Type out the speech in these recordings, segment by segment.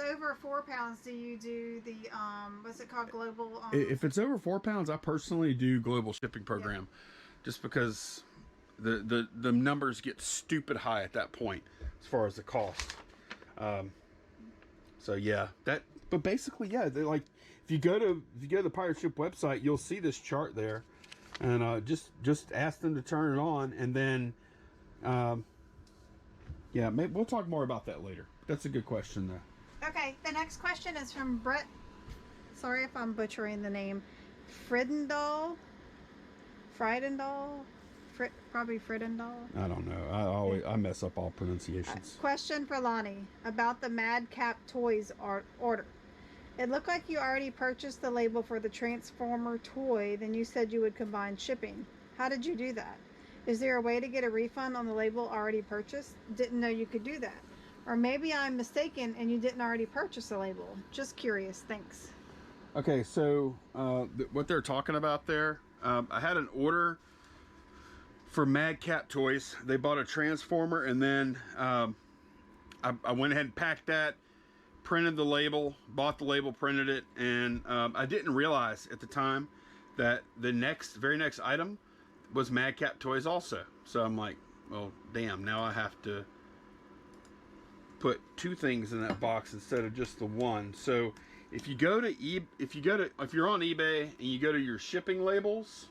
over 4 pounds, do you do the what's it called, global? If it's over 4 pounds, I personally do global shipping program, just because the numbers get stupid high at that point as far as the cost. So yeah, but basically, yeah, they're like, if you go to the pirate ship website, you'll see this chart there, and just ask them to turn it on, and then yeah, maybe we'll talk more about that later. That's a good question though. Okay, the next question is from Brett. Sorry if I'm butchering the name. Friedendall, probably Friedendall. I don't know. I mess up all pronunciations. Question for Lonnie about the Madcap Toys order. It looked like you already purchased the label for the Transformer toy, then you said you would combine shipping. How did you do that? Is there a way to get a refund on the label already purchased? Didn't know you could do that. Or maybe I'm mistaken and you didn't already purchase a label. Just curious. Thanks. Okay, so what they're talking about there, I had an order for Madcap Toys. They bought a Transformer, and then I went ahead and packed that, printed the label, bought the label, printed it, and I didn't realize at the time that the very next item was Madcap Toys also. So I'm like, well, damn, now I have to put 2 things in that box instead of just the one. So if you're on eBay and you go to your shipping labels,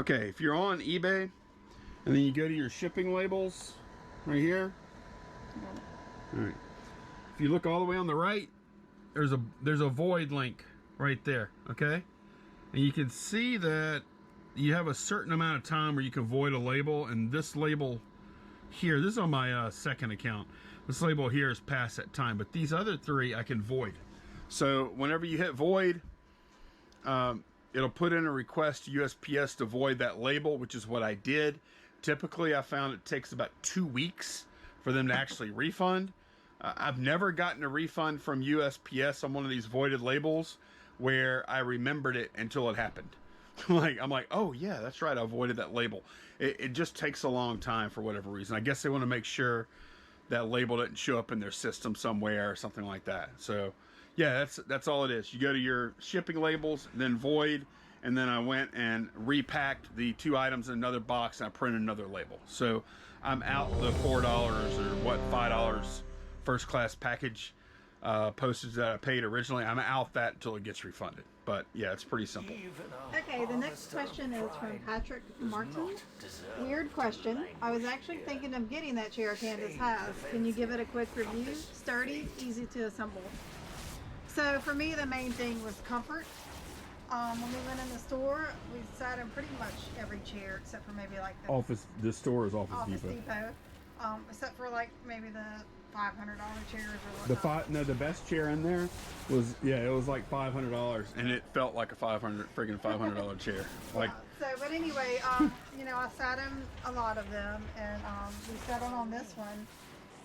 okay, if you're on eBay and then you go to your shipping labels right here, all right, if you look all the way on the right, there's a void link right there, okay, and you can see that you have a certain amount of time where you can void a label, and this label here, this is on my second account, this label here is past that time, but these other 3 I can void. So whenever you hit void, it'll put in a request to USPS to void that label, which is what I did. Typically, I found it takes about 2 weeks for them to actually refund. I've never gotten a refund from USPS on one of these voided labels where I remembered it until it happened. I'm like, oh yeah, that's right, I avoided that label. It just takes a long time for whatever reason. I guess they want to make sure that label doesn't show up in their system somewhere or something like that. So yeah, that's all it is. You go to your shipping labels, then void, and then I went and repacked the 2 items in another box, and I printed another label. So I'm out the $4 or what, $5 first class package postage that I paid originally. I'm out that until it gets refunded. But yeah, it's pretty simple. Okay, the next question is from Patrick Martin. Weird question. I was actually thinking of getting that chair Candace has. Can you give it a quick review? Sturdy, easy to assemble. So for me, the main thing was comfort. When we went in the store, we sat in pretty much every chair except for maybe like the store is Office Depot. Except for like maybe the $500 chairs or whatnot. The best chair in there was, yeah, it was like $500, and it felt like a freaking $500 chair. Like, so, but anyway, you know, I sat in a lot of them, and we settled on this one,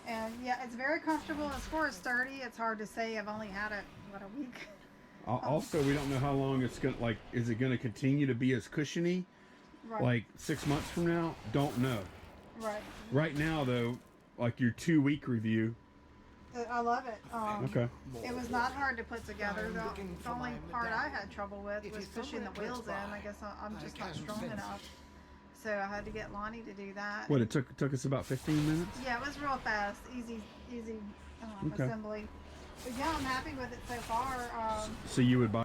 and yeah, it's very comfortable. As far as sturdy, it's hard to say. I've only had it a week. Also, we don't know how long it's gonna, like, is it gonna continue to be as cushiony? Right. Like 6 months from now? Don't know. Right. Right now, though, like your 2-week review. I love it. Okay. It was not hard to put together. The only part I had trouble with was pushing the wheels in. I guess I'm just not strong enough. So I had to get Lonnie to do that. What, it took us about 15 minutes? Yeah, it was real fast. Easy assembly. But yeah, I'm happy with it so far. So you would buy...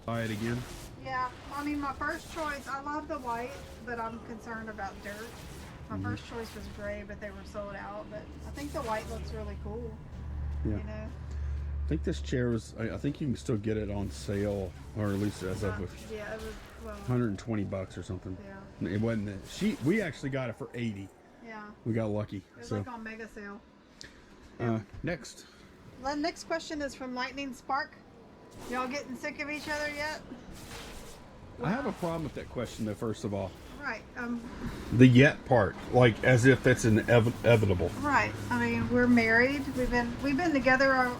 Buy it again? I mean, my first choice, I love the white, but I'm concerned about dirt. My first choice was gray, but they were sold out. But I think the white looks really cool. Yeah. You know? I think this chair was, I think you can still get it on sale, or at least as of Yeah, it was, well, $120 or something. yeah. It wasn't, we actually got it for 80. Yeah. We got lucky. It was So, like on mega sale. next. The next question is from Lightning Spark. Y'all getting sick of each other yet? I have a problem with that question though, first of all. Right. The yet part, like as if that's inevitable. Right. I mean, we're married. We've been together a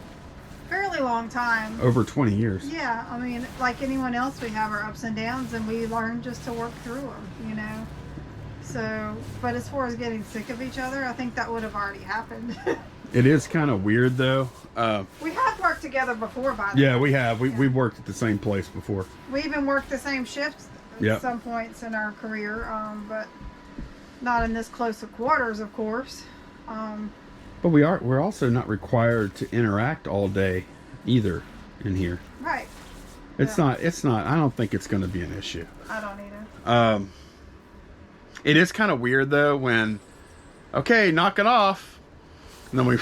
fairly long time. Over 20 years. Yeah. I mean, like anyone else, we have our ups and downs, and we learn just to work through them. You know. So, but as far as getting sick of each other, I think that would have already happened. It is kind of weird though. We have worked together before, by the way. Yeah, we have. We've worked at the same place before. We even worked the same shifts at some points in our career, but not in this close of quarters, of course. But we're also not required to interact all day either in here. Right. It's not. I don't think it's going to be an issue. I don't either. It is kind of weird though when, okay, knock it off. And then we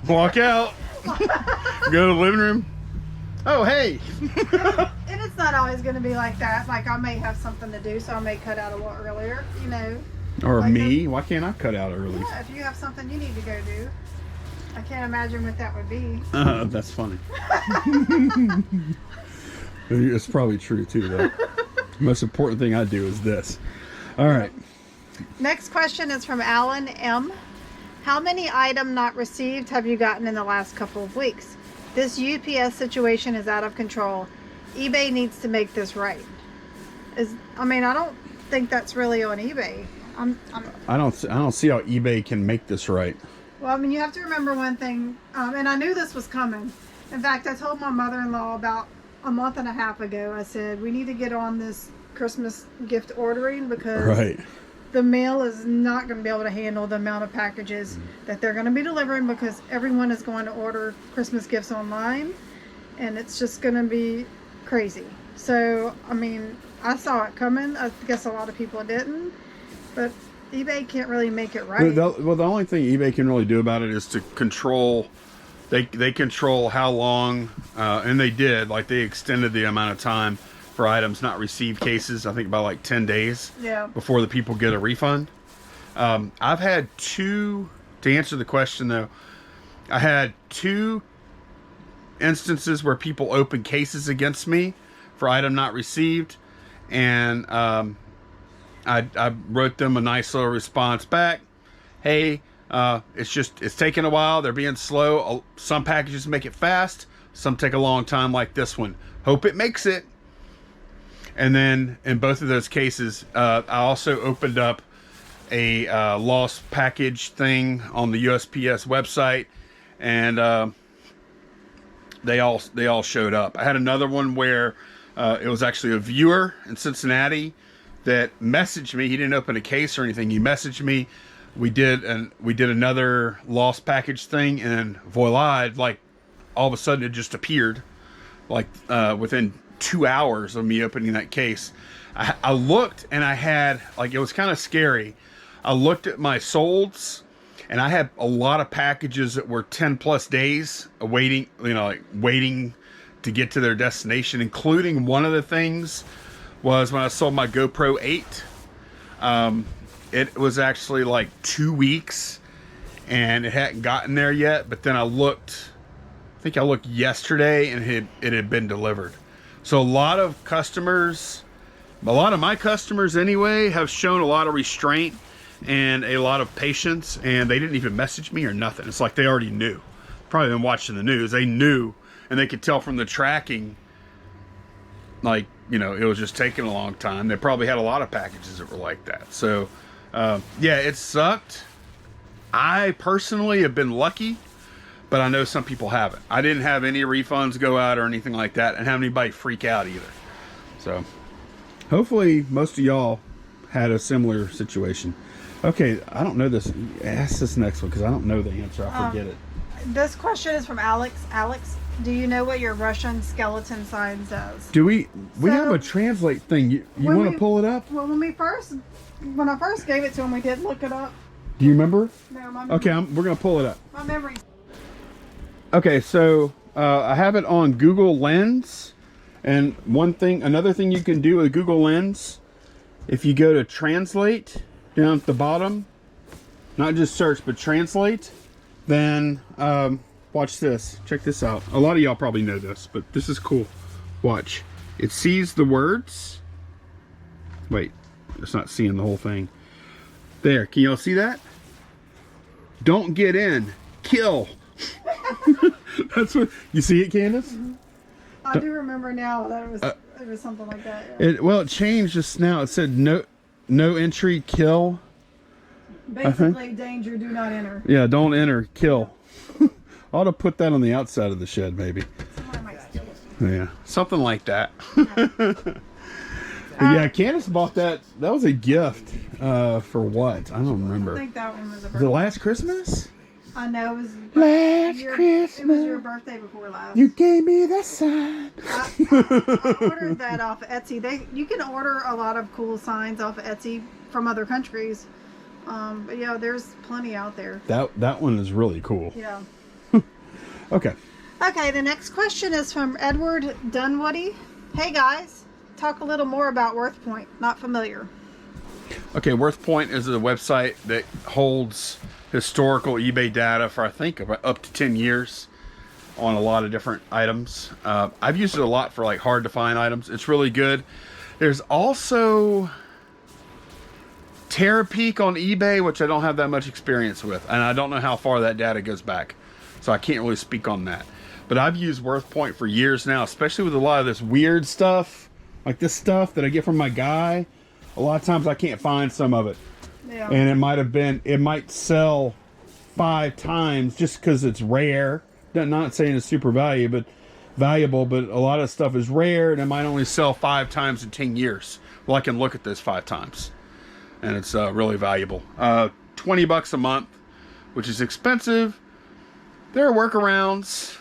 walk out, go to the living room. Oh, hey. And it's not always going to be like that. Like, I may have something to do, so I may cut out a little earlier, you know. Or like me. Why can't I cut out early? Yeah, if you have something you need to go do. I can't imagine what that would be. That's funny. It's probably true, too, though. The most important thing I do is this. All right. Next question is from Alan M. How many item not received have you gotten in the last couple of weeks? This UPS situation is out of control. eBay needs to make this right. I don't think that's really on eBay. I don't see how eBay can make this right. Well, I mean, you have to remember one thing, and I knew this was coming. In fact, I told my mother-in-law about a month and a half ago. I said, we need to get on this Christmas gift ordering because the mail is not going to be able to handle the amount of packages that they're going to be delivering because everyone is going to order Christmas gifts online, and it's just going to be crazy. So, I mean, I saw it coming. I guess a lot of people didn't, but eBay can't really make it right. Well, the only thing eBay can really do about it is to control. They control how long, and they did. Like, they extended the amount of time for items not received cases, I think by like 10 days before the people get a refund. I've had to answer the question though, I had 2 instances where people opened cases against me for item not received, and I wrote them a nice little response back. Hey, it's taking a while, they're being slow. Some packages make it fast, some take a long time like this one. Hope it makes it. And then in both of those cases, I also opened up a lost package thing on the USPS website, and they all showed up. I had another one where it was actually a viewer in Cincinnati that messaged me. He didn't open a case or anything. He messaged me. We did another lost package thing, and voila! Like all of a sudden, it just appeared, like within 2 hours of me opening that case. I looked, and I had, like, it was kind of scary. I looked at my solds, and I had a lot of packages that were 10 plus days awaiting, waiting to get to their destination, including one of the things was when I sold my GoPro 8. It was actually like 2 weeks, and it hadn't gotten there yet, but then I looked yesterday, and it had been delivered. So a lot of my customers anyway, have shown a lot of restraint and a lot of patience, and they didn't even message me or nothing. It's like they already knew. Probably been watching the news. They knew, and they could tell from the tracking, like, it was just taking a long time. They probably had a lot of packages that were like that. So, yeah, it sucked. I personally have been lucky, but I know some people haven't. I didn't have any refunds go out or anything like that, and have anybody freak out either. So hopefully most of y'all had a similar situation. Okay, I don't know this. Ask this next one because I don't know the answer. I forget it. This question is from Alex. Alex, Do you know what your Russian skeleton sign says? Do we have So, a translate thing? You when want to we- pull it up? Well, when I first gave it to him, we did look it up. Do you remember? No, my memory, Okay, we're gonna pull it up. my memory. Okay, so I have it on Google Lens, and another thing you can do with Google Lens, if you go to translate down at the bottom, not just search but translate, then watch this. Check this out. A lot of y'all probably know this, but this is cool. Watch. It sees the words. Wait, it's not seeing the whole thing. There, can y'all see that? Don't get in, kill. That's what you see it, Candace? Mm-hmm. I do remember now that it was something like that. Yeah. It changed just now. It said no entry, kill. Basically, danger, do not enter. Yeah, don't enter, kill. I ought to put that on the outside of the shed, maybe. Somebody might steal it. Yeah, something like that. Yeah, Candace bought that. That was a gift for what? I don't remember. I think that one was a Was it birthday. last Christmas? I know it was Last It was your birthday before last. You gave me the sign. I ordered that off of Etsy. You can order a lot of cool signs off of Etsy from other countries. But yeah, there's plenty out there. That one is really cool. Yeah. Okay. Okay, the next question is from Edward Dunwoody. Hey guys, talk a little more about WorthPoint. Not familiar. Okay, WorthPoint is a website that holds historical eBay data for I think about up to 10 years on a lot of different items. I've used it a lot for like hard to find items. It's really good. There's also Terapeak on eBay, which I don't have that much experience with, and I don't know how far that data goes back, so I can't really speak on that. But I've used WorthPoint for years now, especially with a lot of this weird stuff, like this stuff that I get from my guy. A lot of times I can't find some of it. Yeah. And it might sell 5 times just because it's rare. Not saying it's super valuable, but a lot of stuff is rare and it might only sell 5 times in 10 years. Well, I can look at this 5 times and it's really valuable. $20 a month, which is expensive. There are workarounds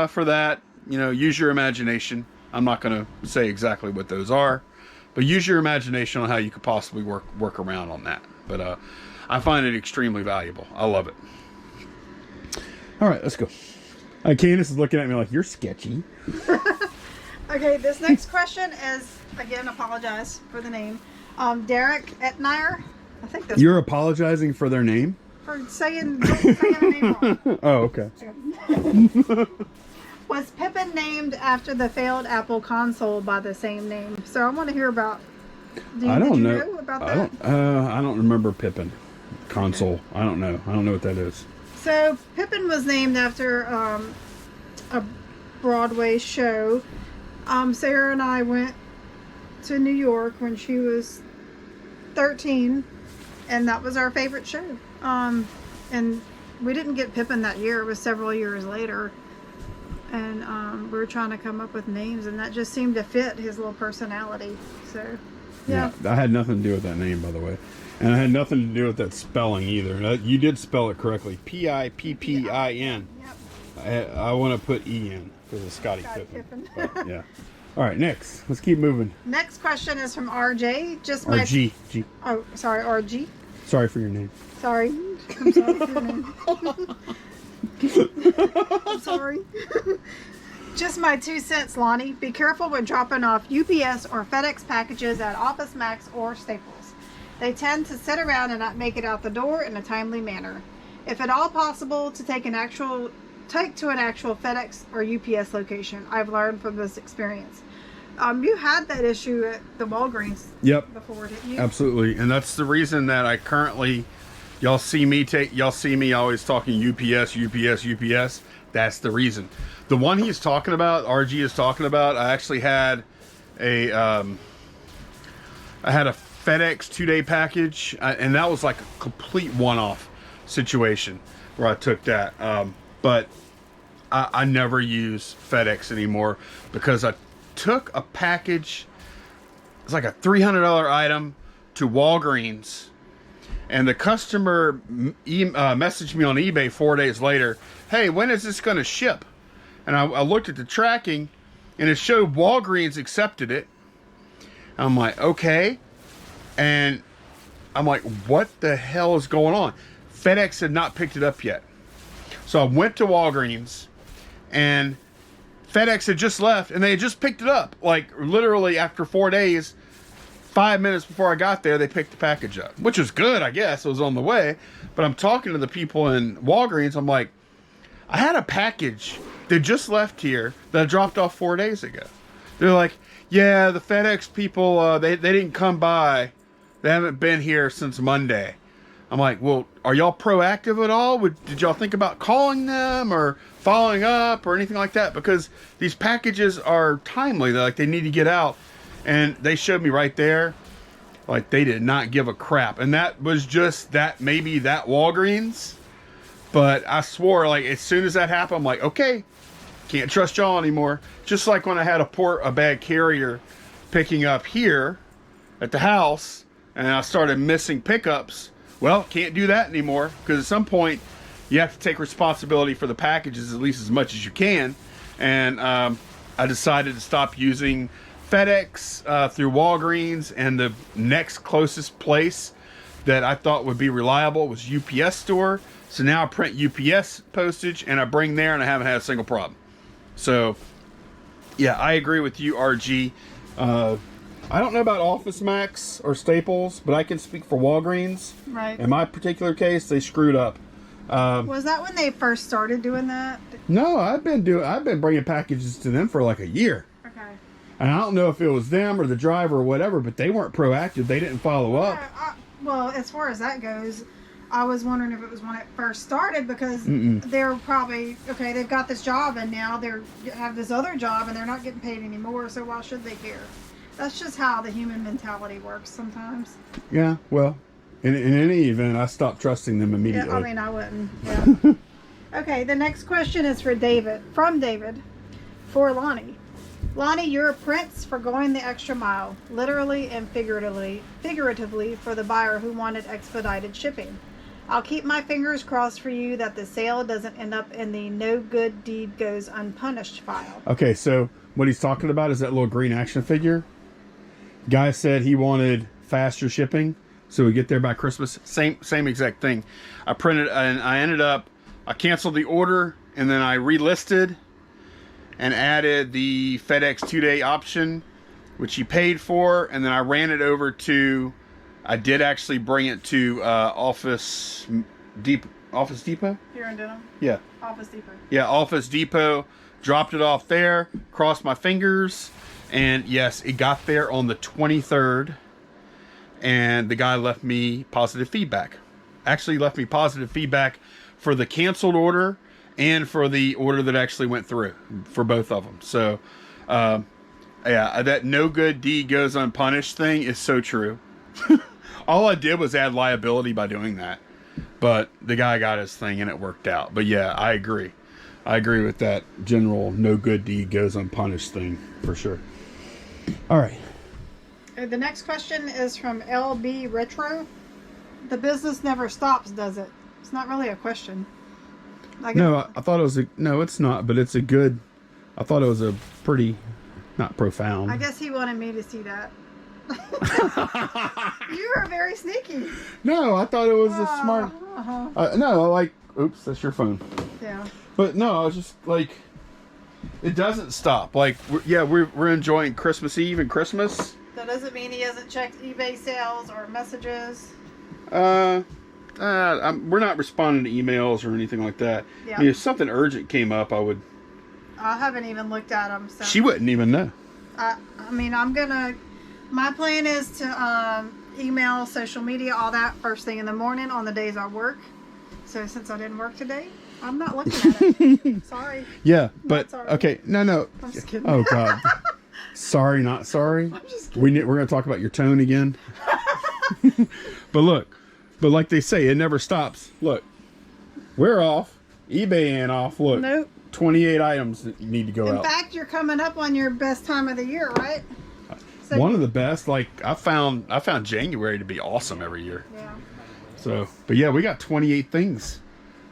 for that. You know, use your imagination. I'm not going to say exactly what those are, but use your imagination on how you could possibly work around on that. But I find it extremely valuable. I love it. All right, let's go. Candace is looking at me like, you're sketchy. Okay, this next question is, again, apologize for the name. Derek Etnier. I think that's You're apologizing for their name? for saying the name wrong. Oh, okay. Was Pippin named after the failed Apple console by the same name? So I want to hear about. Did you know about that? I don't remember Pippin console. I don't know. I don't know what that is. So Pippin was named after a Broadway show. Sarah and I went to New York when she was 13, and that was our favorite show. And we didn't get Pippin that year. It was several years later. And we were trying to come up with names, and that just seemed to fit his little personality. So, yeah. I had nothing to do with that name, by the way. And I had nothing to do with that spelling either. You did spell it correctly. Pippin. Yep. I want to put E in because of Scottie Pippen. Pippen. But, yeah. All right, next. Let's keep moving. Next question is from RJ. Or G. Oh, sorry, RG. Sorry for your name. Sorry. I'm sorry for your name. I'm sorry. Just my 2 cents, Lonnie. Be careful when dropping off UPS or FedEx packages at Office Max or Staples. They tend to sit around and not make it out the door in a timely manner. If at all possible, to take to an actual FedEx or UPS location. I've learned from this experience. You had that issue at the Walgreens. Yep. Before, didn't you? Absolutely, and that's the reason that I currently, y'all see me always talking UPS. That's the reason. The one he's talking about, RG is talking about, I actually had a FedEx 2-day package, and that was like a complete one-off situation where I took that. But I never use FedEx anymore because I took a package. It's like a $300 item to Walgreens, and the customer messaged me on eBay 4 days later. Hey, when is this going to ship? and I looked at the tracking, and it showed Walgreens accepted it. I'm like, okay. And I'm like, what the hell is going on? FedEx had not picked it up yet. So I went to Walgreens, and FedEx had just left, and they had just picked it up. Like, literally after 4 days, 5 minutes before I got there, they picked the package up. Which was good, I guess. It was on the way. But I'm talking to the people in Walgreens. I'm like, I had a package that just left here that I dropped off 4 days ago. They're like, yeah, the FedEx people, they didn't come by. They haven't been here since Monday. I'm like, well, are y'all proactive at all? Did y'all think about calling them or following up or anything like that? Because these packages are timely. They're like, they need to get out. And they showed me right there, like, they did not give a crap. And that was just that, maybe that Walgreens. But I swore, like, as soon as that happened, I'm like, okay, can't trust y'all anymore. Just like when I had a bag carrier picking up here at the house, and I started missing pickups. Well, can't do that anymore, because at some point you have to take responsibility for the packages at least as much as you can. And I decided to stop using FedEx through Walgreens, and the next closest place that I thought would be reliable was UPS store. So now I print UPS postage and I bring there, and I haven't had a single problem. So yeah, I agree with you, RG. I don't know about Office Max or Staples, but I can speak for Walgreens. Right. In my particular case, they screwed up. Was that when they first started doing that? No, I've been bringing packages to them for like a year. Okay. And I don't know if it was them or the driver or whatever, but they weren't proactive. They didn't follow up. Well, as far as that goes, I was wondering if it was when it first started, because they're probably, okay, they've got this job and now they have this other job and they're not getting paid anymore, so why should they care? That's just how the human mentality works sometimes. Yeah, well, in any event, I stopped trusting them immediately. Yeah, I mean, I wouldn't. Yeah. Okay, the next question is for David, for Lonnie. Lonnie, you're a prince for going the extra mile, literally and figuratively for the buyer who wanted expedited shipping. I'll keep my fingers crossed for you that the sale doesn't end up in the no good deed goes unpunished file. Okay, so what he's talking about is that little green action figure. Guy said he wanted faster shipping, so we get there by Christmas. Same exact thing. I printed, and I canceled the order, and then I relisted and added the FedEx 2-day option, which he paid for, and then I ran it over to, I did actually bring it to Office Depot? Here in Denham? Yeah. Office Depot. Yeah, Office Depot. Dropped it off there, crossed my fingers, and yes, it got there on the 23rd, and the guy left me positive feedback. Actually left me positive feedback for the canceled order and for the order that actually went through, for both of them. So, yeah, that no good deed goes unpunished thing is so true. All I did was add liability by doing that, but the guy got his thing and it worked out. But yeah, I agree. I agree with that general no good deed goes unpunished thing for sure. All right. The next question is from LB Retro. The business never stops, does it? It's not really a question. No, I thought it was no, it's not, but it's a good, I thought it was a pretty, not profound. I guess he wanted me to see that. You are very sneaky. No, I thought it was a smart, no, like, oops, that's your phone. Yeah. But no, I was just like, it doesn't stop. Like, we're enjoying Christmas Eve and Christmas. That doesn't mean he hasn't checked eBay sales or messages. We're not responding to emails or anything like that. Yeah. I mean, if something urgent came up, I would. I haven't even looked at them. So. She wouldn't even know. I mean, my plan is to email, social media, all that first thing in the morning on the days I work. So since I didn't work today, I'm not looking at it. Sorry. Yeah, but sorry. Okay, no. I'm just kidding. Oh God. Sorry, not sorry. I'm just kidding. We're gonna talk about your tone again. But like they say, it never stops. Look, we're off. eBay ain't off. Look, nope. 28 items that need to go out. In fact, you're coming up on your best time of the year, right? So one of the best. Like I found January to be awesome every year. Yeah. So, but yeah, we got 28 things.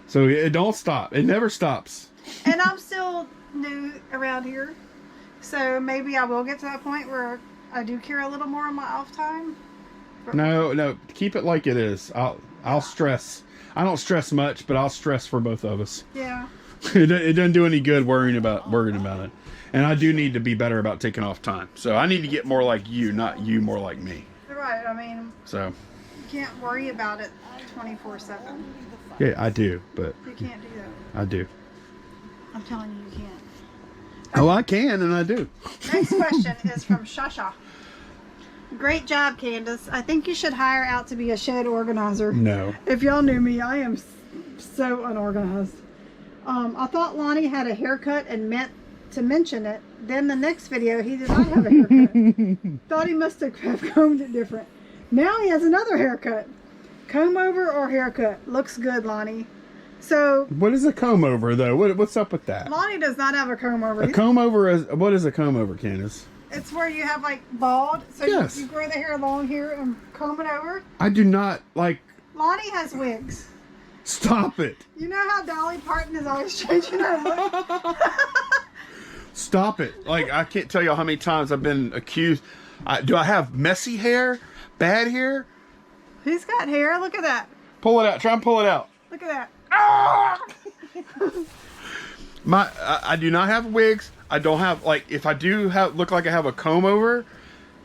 So it don't stop. It never stops. And I'm still new around here. So maybe I will get to that point where I do care a little more on my off time. No, keep it like it is. I'll stress. I don't stress much, but I'll stress for both of us. Yeah. It doesn't do any good worrying about it. And I do need to be better about taking off time. So I need to get more like you, not you more like me. Right. I mean, so you can't worry about it 24/7. Yeah, I do, but you can't do that. I do. I'm telling you, you can't. Oh, I can, and I do. Next question is from Shasha. Great job, Candace. I think you should hire out to be a shed organizer. No. If y'all knew me, I am so unorganized. I thought Lonnie had a haircut and meant to mention it. Then the next video, he did not have a haircut. Thought he must have combed it different. Now he has another haircut. Comb over or haircut? Looks good, Lonnie. So what is a comb over though? What's up with that? Lonnie does not have a comb over. A comb over is what is a comb over, Candace? It's where you have like bald, so yes. you grow the hair long here and comb it over. I do not like. Lonnie has wigs. Stop it. You know how Dolly Parton is always changing her look? Stop it. Like, I can't tell you how many times I've been accused. Do I have messy hair? Bad hair? He's got hair. Look at that. Pull it out. Try and pull it out. Look at that. Ah! I do not have wigs. I don't have, like, if I do look like I have a comb over,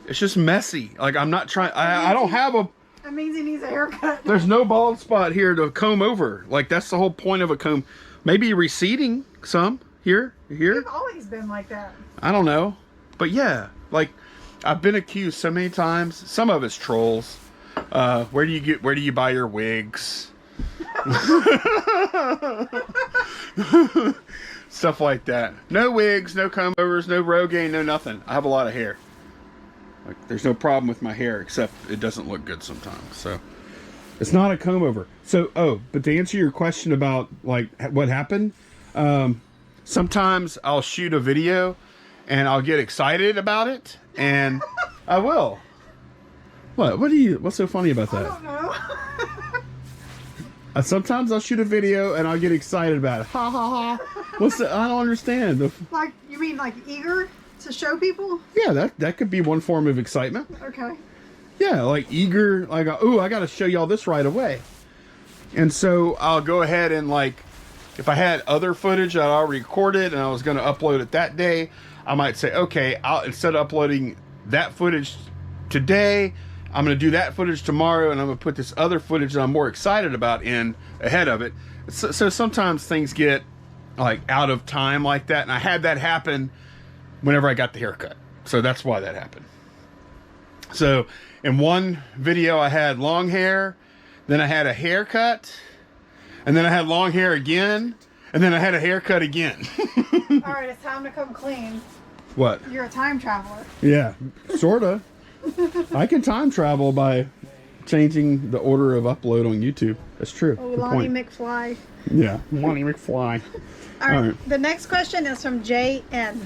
it's just messy. Like, I'm not trying. I don't have a. That means he needs a haircut. There's no bald spot here to comb over. Like, that's the whole point of a comb. Maybe receding some here. You've always been like that. I don't know. But yeah, like, I've been accused so many times. Some of it's trolls. Where do you buy your wigs? Stuff like that. No wigs, no comb overs, no Rogaine, no nothing. I have a lot of hair. Like, there's no problem with my hair, except it doesn't look good sometimes. So it's not a comb over. So, but to answer your question about like what happened, sometimes I'll shoot a video and I'll get excited about it, and I will. What's so funny about that? I don't know. Sometimes I'll shoot a video and I'll get excited about it. Ha ha ha. I don't understand. Like, you mean like eager to show people? Yeah, that could be one form of excitement. Okay. Yeah, like eager, like, ooh, I got to show y'all this right away. And so I'll go ahead and, like, if I had other footage that I already recorded and I was going to upload it that day, I might say, okay, instead of uploading that footage today, I'm going to do that footage tomorrow, and I'm going to put this other footage that I'm more excited about in ahead of it. So sometimes things get, like, out of time like that, and I had that happen whenever I got the haircut. So that's why that happened. So in one video I had long hair, then I had a haircut, and then I had long hair again, and then I had a haircut again. All right, it's time to come clean. What? You're a time traveler. Yeah, sorta. I can time travel by changing the order of upload on YouTube. That's true. Oh, Lonnie McFly. Yeah, Lonnie McFly. All right. The next question is from JN.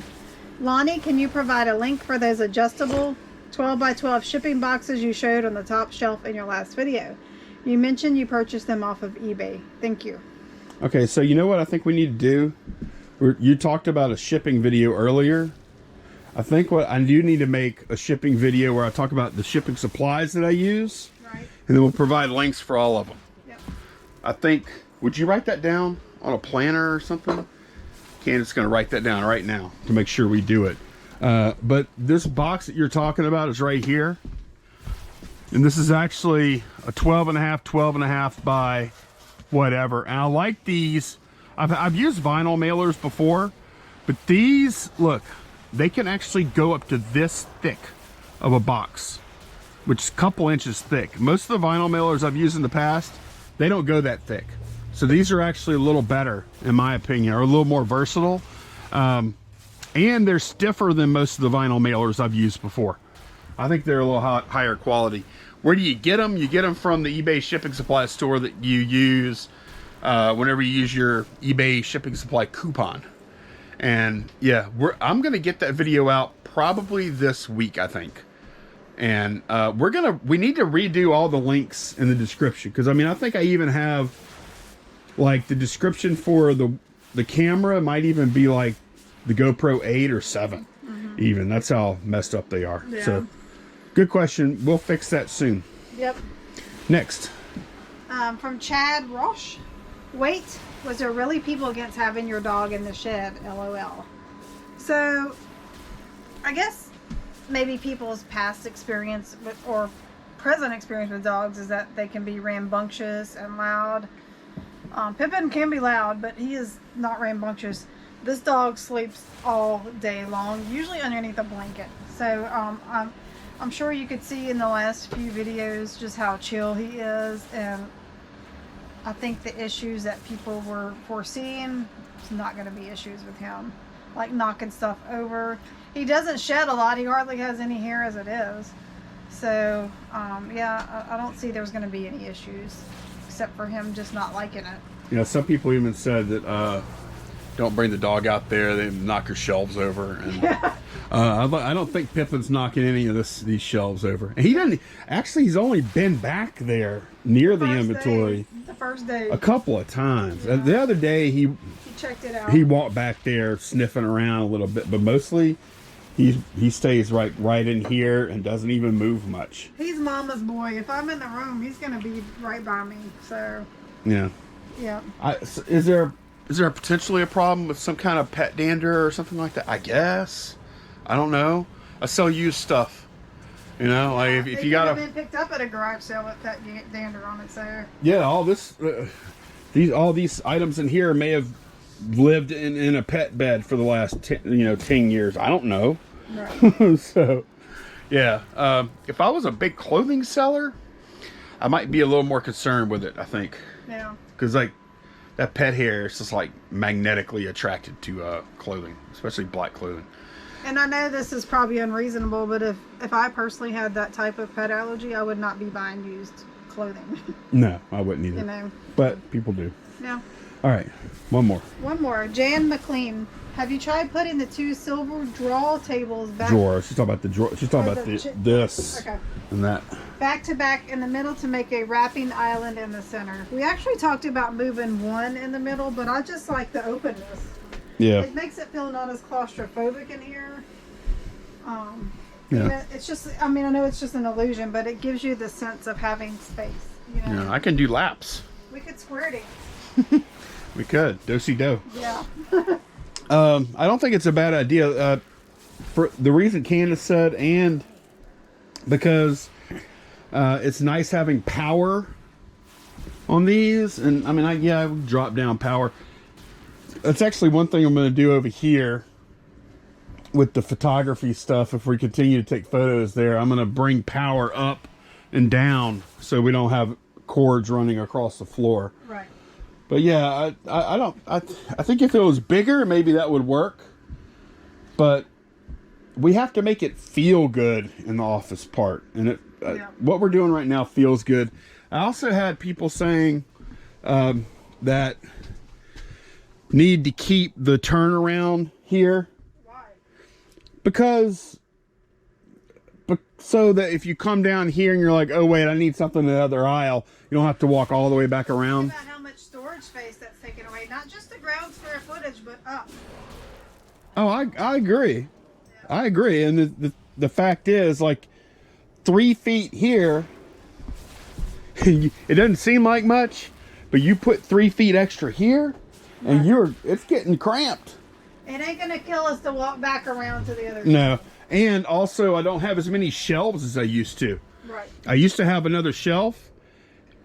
Lonnie, can you provide a link for those adjustable 12 by 12 shipping boxes you showed on the top shelf in your last video? You mentioned you purchased them off of eBay. Thank you. Okay, so you know what I think we need to do? You talked about a shipping video earlier. I think what I do need to make a shipping video where I talk about the shipping supplies that I use. Right. And then we'll provide links for all of them. Yep. I think, would you write that down on a planner or something? Candace's going to write that down right now to make sure we do it. But this box that you're talking about is right here. And this is actually a 12 and a half by whatever. And I like these. I've used vinyl mailers before, but these, look, they can actually go up to this thick of a box, which is a couple inches thick. Most of the vinyl mailers I've used in the past, they don't go that thick. So these are actually a little better, in my opinion, or a little more versatile. And they're stiffer than most of the vinyl mailers I've used before. I think they're a little higher quality. Where do you get them? You get them from the eBay shipping supply store that you use whenever you use your eBay shipping supply coupon. And yeah, I'm gonna get that video out probably this week, I think. And we need to redo all the links in the description, because I mean, I think I even have like the description for the camera might even be like the GoPro 8 or 7. Even that's how messed up they are. Yeah. So good question. We'll fix that soon. Yep. Next. From Chad Roche. Wait, was there really people against having your dog in the shed? LOL. So, I guess maybe people's past experience with, or present experience with dogs is that they can be rambunctious and loud. Pippin can be loud, but he is not rambunctious. This dog sleeps all day long, usually underneath a blanket. So I'm sure you could see in the last few videos just how chill he is, and I think the issues that people were foreseeing, it's not going to be issues with him, like knocking stuff over. He doesn't shed a lot. He hardly has any hair as it is. So yeah, I don't see there's going to be any issues, except for him just not liking it. Yeah, some people even said that don't bring the dog out there, they knock your shelves over. And I don't think Pippin's knocking any of these shelves over. And he doesn't actually. He's only been back there near the inventory the first day a couple of times. Yeah. The other day he checked it out. He walked back there sniffing around a little bit, but mostly he stays right in here and doesn't even move much. He's mama's boy. If I'm in the room, he's gonna be right by me. So yeah. Is there potentially a problem with some kind of pet dander or something like that? I guess. I don't know. I sell used stuff. You know, like if you got have been picked up at a garage sale with pet dander on it. So yeah, all this, all these items in here may have lived in a pet bed for the last 10 years. I don't know. Right. So yeah, if I was a big clothing seller, I might be a little more concerned with it. I think. Yeah. Because like that pet hair is just like magnetically attracted to clothing, especially black clothing. And I know this is probably unreasonable, but if I personally had that type of pet allergy, I would not be buying used clothing. No, I wouldn't either. You know. But people do. Yeah. All right, one more. Jan McLean. Have you tried putting the 2 silver draw tables back? Drawer. She's talking about the drawer. She's talking about this and that. Back to back in the middle to make a wrapping island in the center. We actually talked about moving one in the middle, but I just like the openness. Yeah. It makes it feel not as claustrophobic in here. Yeah. It's just, I mean, I know it's just an illusion, but it gives you the sense of having space. You know? Yeah, I can do laps. We could square dance. We could. Do-si-do. Yeah. I don't think it's a bad idea. For the reason Candace said, and because it's nice having power on these. And I mean, I would drop down power. That's actually one thing I'm going to do over here with the photography stuff. If we continue to take photos there, I'm going to bring power up and down so we don't have cords running across the floor. Right. But yeah, I think if it was bigger, maybe that would work. But we have to make it feel good in the office part. And what we're doing right now feels good. I also had people saying that need to keep the turnaround here. Why? Because so that if you come down here and you're like, oh wait, I need something in the other aisle, you don't have to walk all the way back around. Think about how much storage space that's taken away, not just the ground square footage, but up. Oh, I agree. Yeah. I agree. And the fact is, like, 3 feet here, it doesn't seem like much, but you put 3 feet extra here, and it's getting cramped. It ain't gonna kill us to walk back around to the other side. No. And also, I don't have as many shelves as I used to. Right. I used to have another shelf,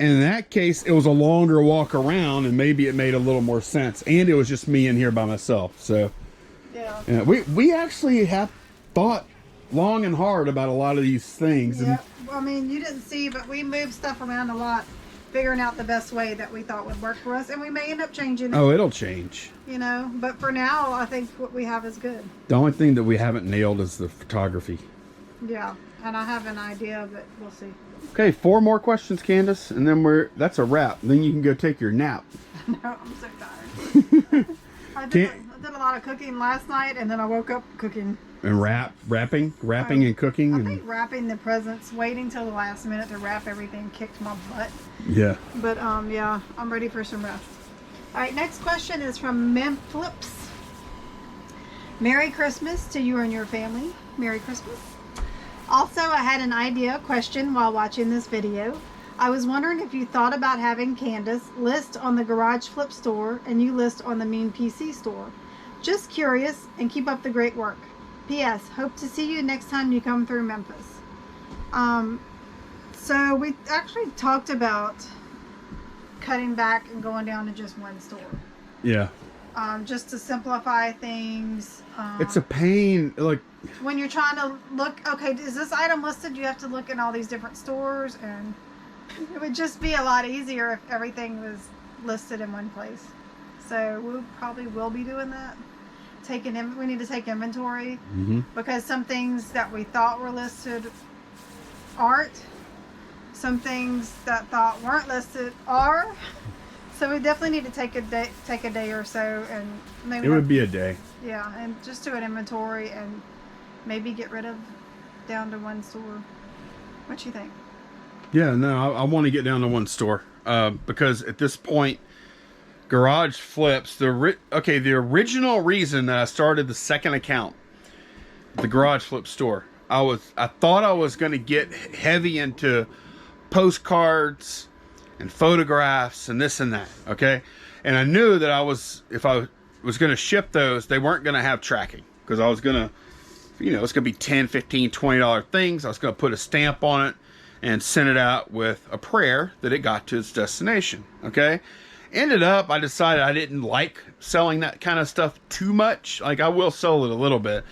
and in that case, it was a longer walk around, and maybe it made a little more sense. And it was just me in here by myself. So, yeah, we actually have thought long and hard about a lot of these things. Yeah. Well, I mean, you didn't see, but we moved stuff around a lot, figuring out the best way that we thought would work for us, and we may end up changing it. Oh, it'll change. You know, but for now, I think what we have is good. The only thing that we haven't nailed is the photography. Yeah, and I have an idea, but we'll see. Okay, 4 more questions, Candace, and then that's a wrap. Then you can go take your nap. No, I'm so tired. I did a lot of cooking last night, and then I woke up cooking. And wrapping and cooking. I think wrapping the presents, waiting till the last minute to wrap everything kicked my butt. Yeah. But yeah, I'm ready for some rest. All right, next question is from Memphlips. Merry Christmas to you and your family. Merry Christmas. Also, I had an idea question while watching this video. I was wondering if you thought about having Candace list on the Garage Flip store and you list on the Mean PC store. Just curious, and keep up the great work. P.S. Hope to see you next time you come through Memphis. So we actually talked about cutting back and going down to just one store. Yeah. Just to simplify things. It's a pain. Like, when you're trying to look, okay, is this item listed? You have to look in all these different stores, and it would just be a lot easier if everything was listed in one place. So we probably will be doing that. We need to take inventory because some things that we thought were listed aren't. Some things that thought weren't listed are. So we definitely need to take a day or so, and maybe it would be a day. Yeah, and just do an inventory and maybe get rid of down to one store. What you think? Yeah, no, I want to get down to one store because at this point, Garage Flips. The original reason that I started the second account, the Garage Flip store, I thought I was going to get heavy into postcards and photographs and this and that, okay? And I knew that if I was going to ship those, they weren't going to have tracking because I was going to, it's going to be $10, $15, $20 things. I was going to put a stamp on it and send it out with a prayer that it got to its destination, okay? Ended up, I decided I didn't like selling that kind of stuff too much. Like, I will sell it a little bit,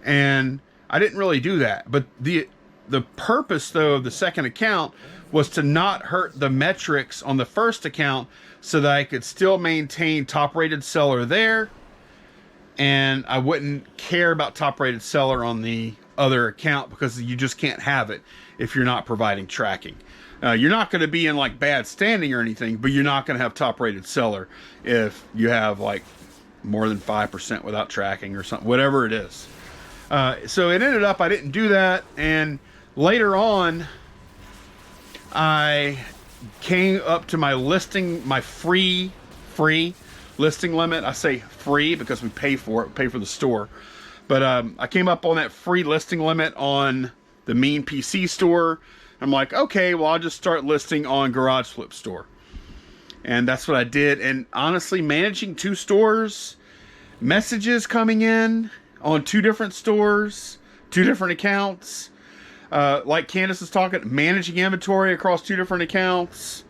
and I didn't really do that. But the purpose, though, of the second account was to not hurt the metrics on the first account so that I could still maintain top-rated seller there, and I wouldn't care about top-rated seller on the other account because you just can't have it if you're not providing tracking. You're not going to be in like bad standing or anything, but you're not going to have top-rated seller if you have like more than 5% without tracking or something, whatever it is. So it ended up I didn't do that, and later on I came up to my free listing limit. I say free because we pay for it, pay for the store. But I came up on that free listing limit on the Mean PC store. I'm like, okay, well, I'll just start listing on Garage Flip store. And that's what I did. And honestly, managing two stores, messages coming in on two different stores, two different accounts, like Candace is talking, managing inventory across two different accounts,